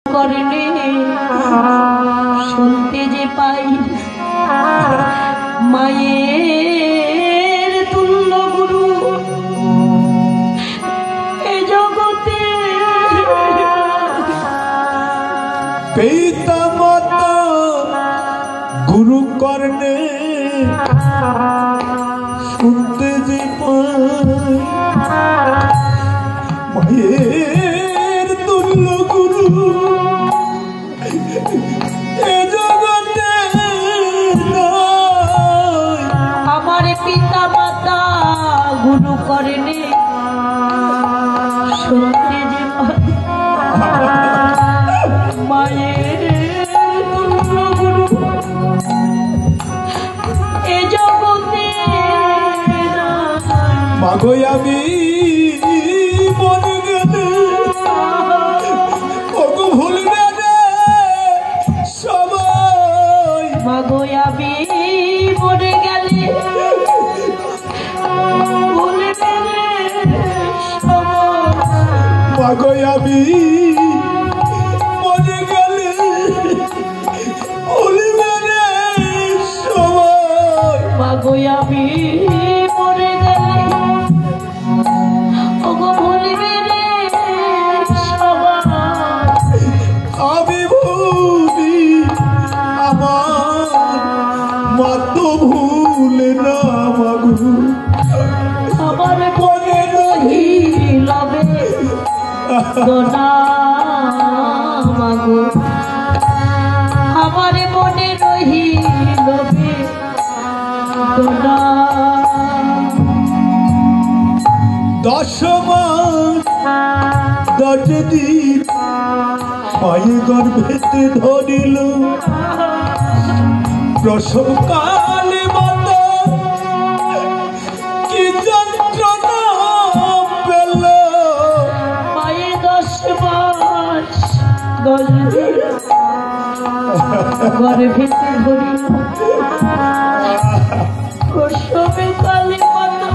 করলে শুনতে যে পাই মায়ের তুল্য গুরু এ জগতে পিতা মাতা গুরু করলে শুনতে যে পাই মায়ের তুল্য গুরু এ জগতে আমার পিতা মাতা গুরু করলে শুনতে যে পাই মায়ের তুল্য গুরু এ জগতে মাগো আমি মরে গেলে ওগো ভুলবে না সবাই মাগো আমি মরে গেলে ভুলবে না সবাই মাগো আমি মরে গেলে ভুলবে না সবাই মাগো আমি মরে গেলে ওগো ভুলবে না সবাই আমি ভুলি আমার মা তো ভুলে না মাগো আমার মনে রহিলবে দোনা মাগো আমার মনে রহিলবে দোনা 10 মাস 10 দিন মায়ের গর্ভেতে ধরিল প্রসব কালে মাতা কি যন্ত্রণা পেল মায়ের 10 মাস 10 দিন গর্ভেতে ধরিল প্রসবে কালে মাতা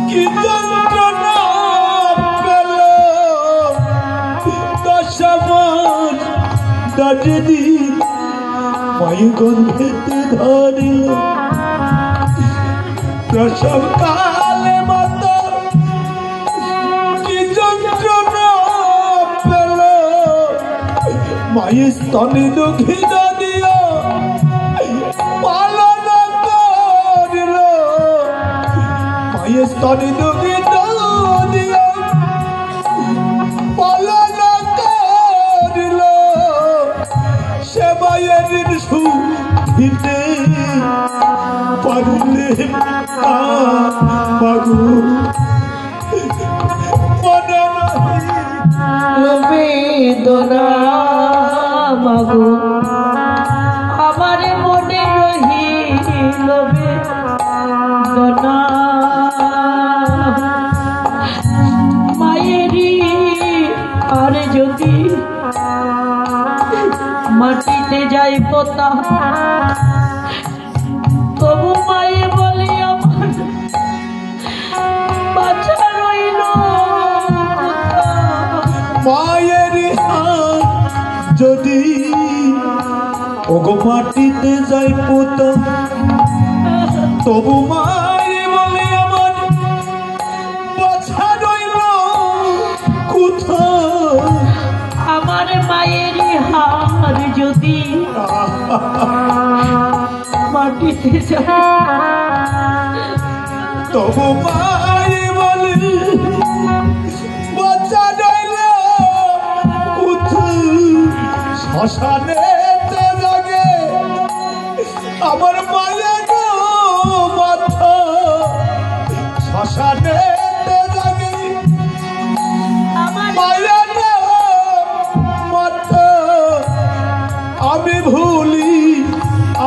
কি যন্ত্রণা পেল 10 মাস 10 দিন মায়ের গর্ভেতে ধরিল প্রসব কালে মাতা কি যন্ত্রণা পেল মায়ের স্তনে দক্ষিণ দিও পালন করিল মায়ের স্তনে দক্ষিণ দিও পালন করিল সে মায়ের সুখিতে পারিলে মাগো মনে বেদনা মাগো আমার মনে রহিল বেদনা মায়েরই আর যদি মাটিতে যাই পোতা তবু মায়ে বলে আমার বাচ্চা রইল মায়ের হাত যদি ওগো মাটিতে যাই পোতা তবু মায়ে বলে আমার বাছা রইল কোথায় আমার মায়ের হার যদি মাটিতে যায় তবু মায়ে বলে বাচ্চা রইল কোথায় শ্মশানে জাগে আমার মায়ের মাথা শ্মশানে জাগে আমার মায়ের মাথা আমি ভুলি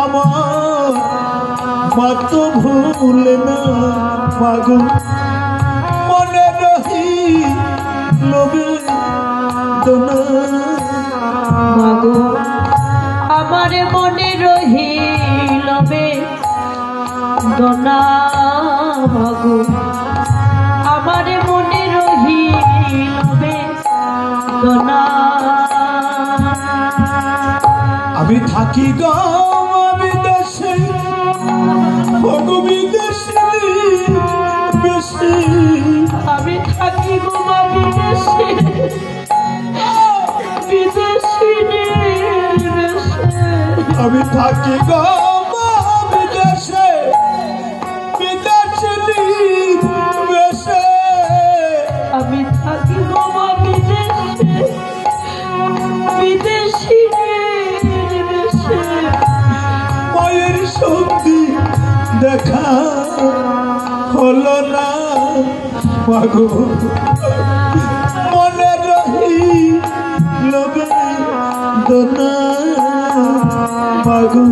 আমার মা তো ভুলে না মাগো মনে রহি লোবে দোনা মাগো আমার মনে রহিল বেদনা মাগো আমার মনে রহিল বেদনা বেদনা আমি থাকি গো বিদেশে ওগো বিদেশে বেশি আমি থাকি গো বিদেশে বিদেশি আমি থাকি গো বিদেশে বিদেশি বেশে আমি থাকি গো বিদেশে বিদেশি মায়ের সন্ধি দেখা হলো না মাগো মনে রহি লবে দোনা মাগো